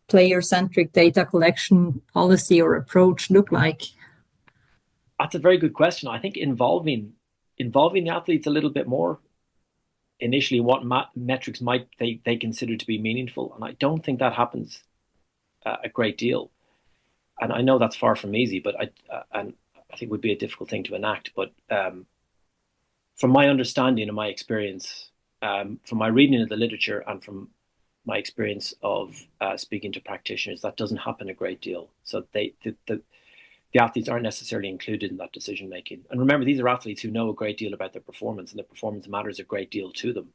S1: player-centric data collection policy or approach look like?
S2: That's a very good question. I think involving the athletes a little bit more initially, what metrics might they consider to be meaningful, and I don't think that happens a great deal. And I know that's far from easy, but I think would be a difficult thing to enact. But from my understanding and my experience, from my reading of the literature and from my experience of speaking to practitioners, that doesn't happen a great deal. So the athletes aren't necessarily included in that decision making. And remember, these are athletes who know a great deal about their performance, and their performance matters a great deal to them.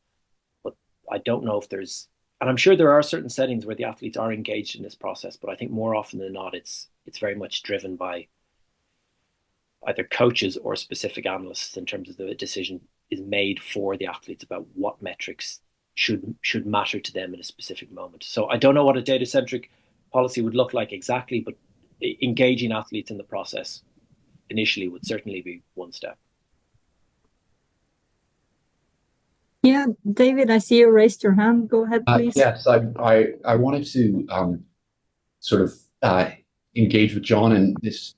S2: But I don't know if there's, and I'm sure there are certain settings where the athletes are engaged in this process, but I think more often than not, it's very much driven by either coaches or specific analysts in terms of the decision is made for the athletes about what metrics should matter to them in a specific moment. So I don't know what a data-centric policy would look like exactly, but engaging athletes in the process initially would certainly be one step.
S1: Yeah, David, I see you raised your hand. Go ahead, please.
S5: Yes, I wanted to sort of engage with John in this.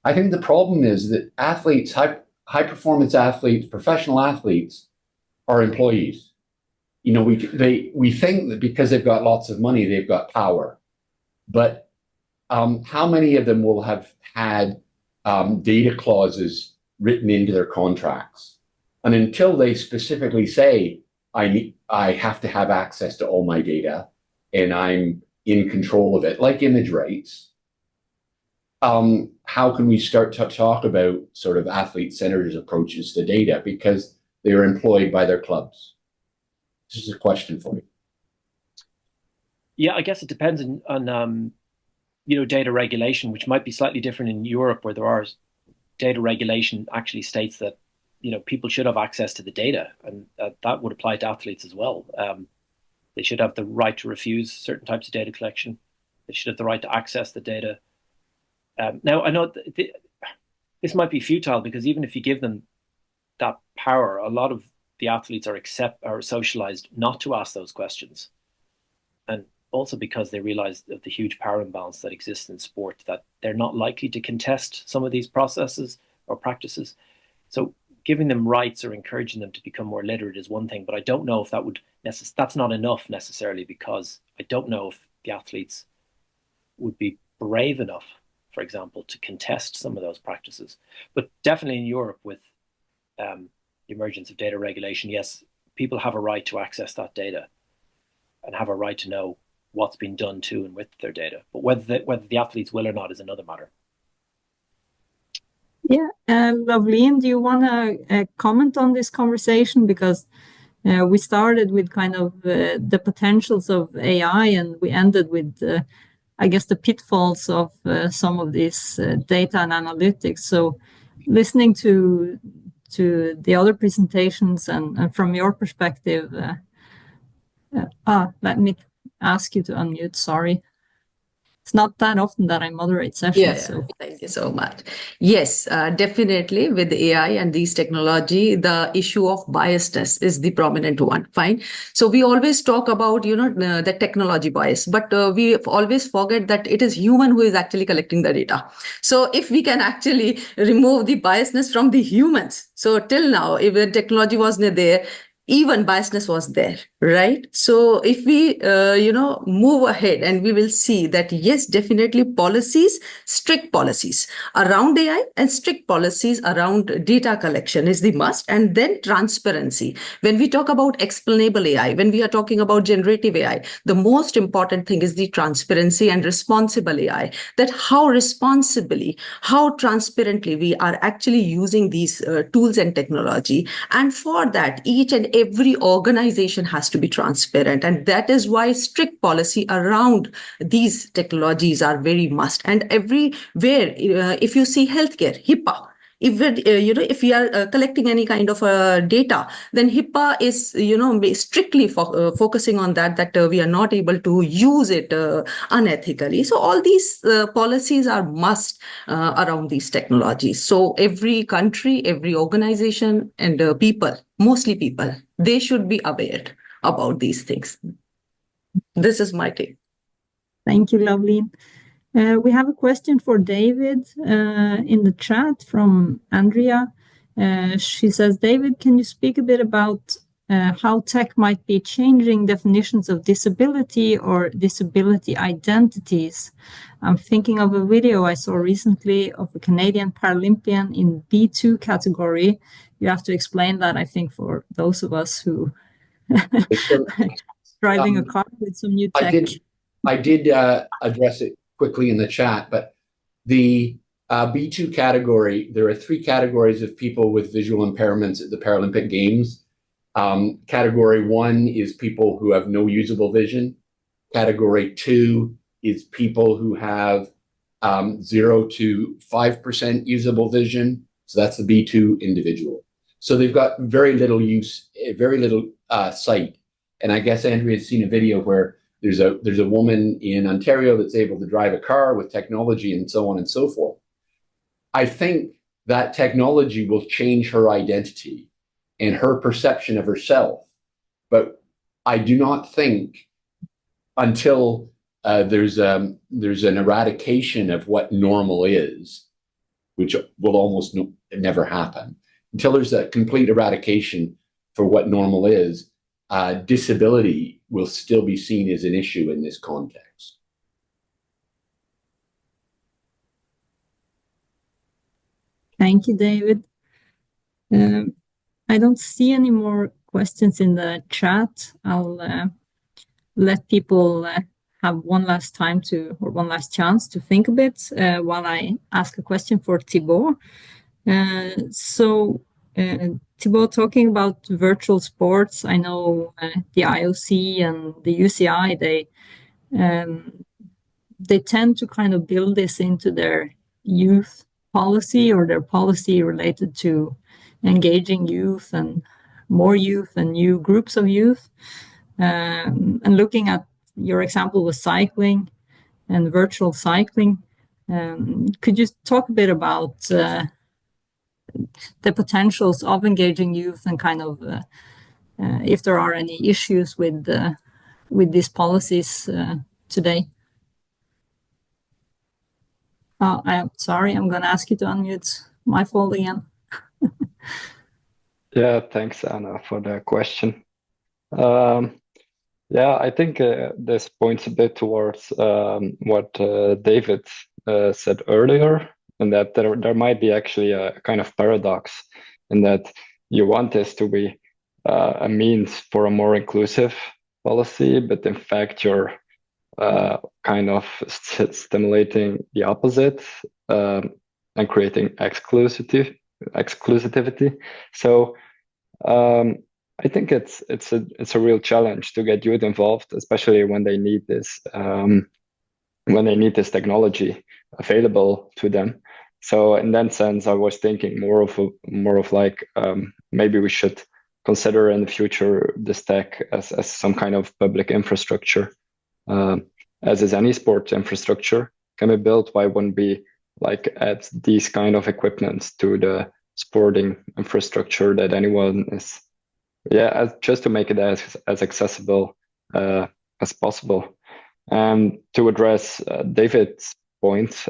S5: I think the problem is that athletes, high performance athletes, professional athletes, are employees. You know, we think that because they've got lots of money, they've got power, but how many of them will have had data clauses written into their contracts? And until they specifically say, I have to have access to all my data and I'm in control of it, like image rights, how can we start to talk about sort of athlete-centered approaches to data because they're employed by their clubs? This is a question for you.
S2: Yeah, I guess it depends on data regulation, which might be slightly different in Europe, where there are data regulation actually states that people should have access to the data, and that would apply to athletes as well. They should have the right to refuse certain types of data collection. They should have the right to access the data. Now, I know this might be futile because even if you give them that power, a lot of the athletes are socialized not to ask those questions, and also because they realize that the huge power imbalance that exists in sport, that they're not likely to contest some of these processes or practices. So giving them rights or encouraging them to become more literate is one thing, but I don't know if that's not enough necessarily, because I don't know if the athletes would be brave enough, for example, to contest some of those practices. But definitely in Europe, with the emergence of data regulation, yes, people have a right to access that data and have a right to know what's been done to and with their data. But whether the athletes will or not is another matter.
S1: Yeah, Loveleen, do you want to comment on this conversation? Because we started with kind of the potentials of AI, and we ended with, I guess, the pitfalls of some of this data and analytics. So listening to the other presentations and from your perspective, let me ask you to unmute, sorry. It's not that often that I moderate sessions.
S3: Yeah, so thank you so much. Yes, definitely with AI and these technology, the issue of biasness is the prominent one. Fine. So we always talk about, the technology bias, but we always forget that it is human who is actually collecting the data. So if we can actually remove the biasness from the humans, so till now, if the technology wasn't there, even biasness was there, right? So if we, move ahead, and we will see that, yes, definitely policies, strict policies around AI and strict policies around data collection is the must. And then transparency. When we talk about explainable AI, when we are talking about generative AI, the most important thing is the transparency and responsible AI, that how responsibly, how transparently we are actually using these tools and technology. And for that, each and every organization has to be transparent. And that is why strict policy around these technologies are very must. And everywhere, if you see healthcare, HIPAA, if we are collecting any kind of data, then HIPAA is strictly focusing on that we are not able to use it unethically. So all these policies are must around these technologies. So every country, every organization, and mostly people, they should be aware about these things. This is my take.
S1: Thank you, Loveleen. We have a question for David in the chat from Andrea. She says, David, can you speak a bit about how tech might be changing definitions of disability or disability identities? I'm thinking of a video I saw recently of a Canadian Paralympian in B2 category. You have to explain that, I think, for those of us who driving a car with some new tech.
S5: I did address it quickly in the chat, but the B2 category, there are 3 categories of people with visual impairments at the Paralympic Games. Category 1 is people who have no usable vision. Category 2 is people who have 0 to 5% usable vision. So that's the B2 individual. So they've got very little use, very little sight. And I guess Andrea's seen a video where there's a woman in Ontario that's able to drive a car with technology and so on and so forth. I think that technology will change her identity and her perception of herself. But I do not think until there's an eradication of what normal is, which will almost never happen, until there's a complete eradication for what normal is, disability will still be seen as an issue in this context.
S1: Thank you, David. I don't see any more questions in the chat. I'll let people have one last chance to think a bit while I ask a question for Thibaut. Thibaut, talking about virtual sports, I know the IOC and the UCI, they tend to kind of build this into their youth policy or their policy related to engaging youth and more youth and new groups of youth. And looking at your example with cycling and virtual cycling, could you talk a bit about the potentials of engaging youth and kind of if there are any issues with these policies today? I'm sorry, I'm going to ask you to unmute. My fault again.
S4: Yeah, thanks, Anna, for the question. Yeah, I think this points a bit towards what David said earlier, and that there might be actually a kind of paradox in that you want this to be a means for a more inclusive policy, but in fact you're kind of stimulating the opposite and creating exclusivity. So I think it's a real challenge to get youth involved, especially when they need this technology available to them. So in that sense, I was thinking more of like maybe we should consider in the future this tech as some kind of public infrastructure, as is any sports infrastructure can be built. Why wouldn't we like add these kind of equipments to the sporting infrastructure that anyone is, just to make it as accessible as possible. To address David's point,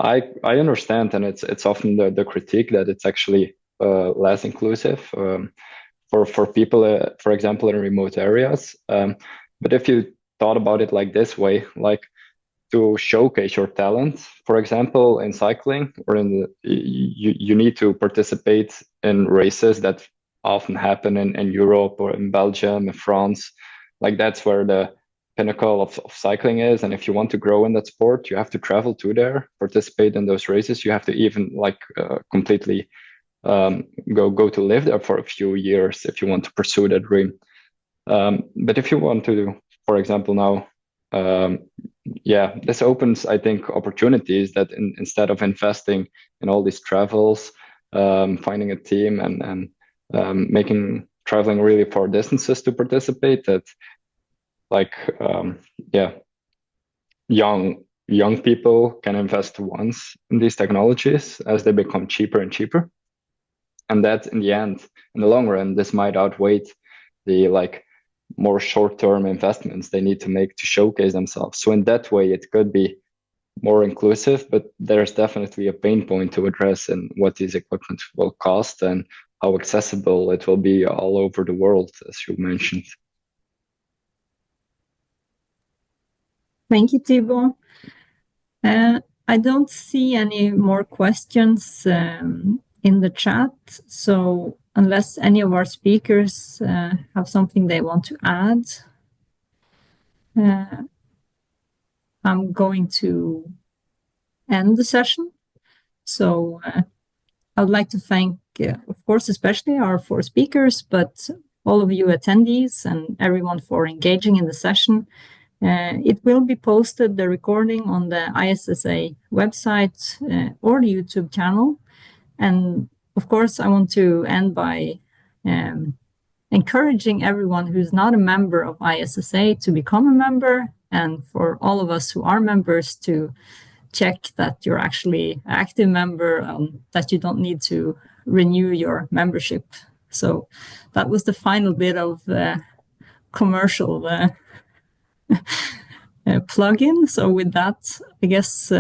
S4: I understand, and it's often the critique that it's actually less inclusive for people, for example, in remote areas. But if you thought about it like this way, like to showcase your talent, for example, in cycling or you need to participate in races that often happen in Europe or in Belgium and France. Like that's where the pinnacle of cycling is. And if you want to grow in that sport, you have to travel to there, participate in those races. You have to even like completely go to live there for a few years if you want to pursue that dream. But if you want to, for example, now this opens, I think, opportunities that instead of investing in all these travels, finding a team and making traveling really far distances to participate, that like young people can invest once in these technologies as they become cheaper and cheaper, and that in the end, in the long run, this might outweigh the like more short-term investments they need to make to showcase themselves. So in that way, it could be more inclusive, but there's definitely a pain point to address in what these equipment will cost and how accessible it will be all over the world, as you mentioned.
S1: Thank you, Thibaut. I don't see any more questions in the chat. So unless any of our speakers have something they want to add, I'm going to end the session. So I would like to thank, of course, especially our 4 speakers, but all of you attendees and everyone for engaging in the session. It will be posted, the recording, on the ISSA website or the YouTube channel. And of course, I want to end by encouraging everyone who's not a member of ISSA to become a member, and for all of us who are members to check that you're actually an active member, that you don't need to renew your membership. So that was the final bit of commercial plug-in. So with that, I guess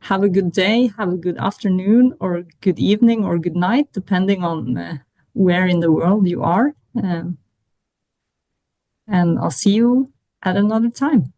S1: have a good day, have a good afternoon, or good evening, or good night, depending on where in the world you are. And I'll see you at another time.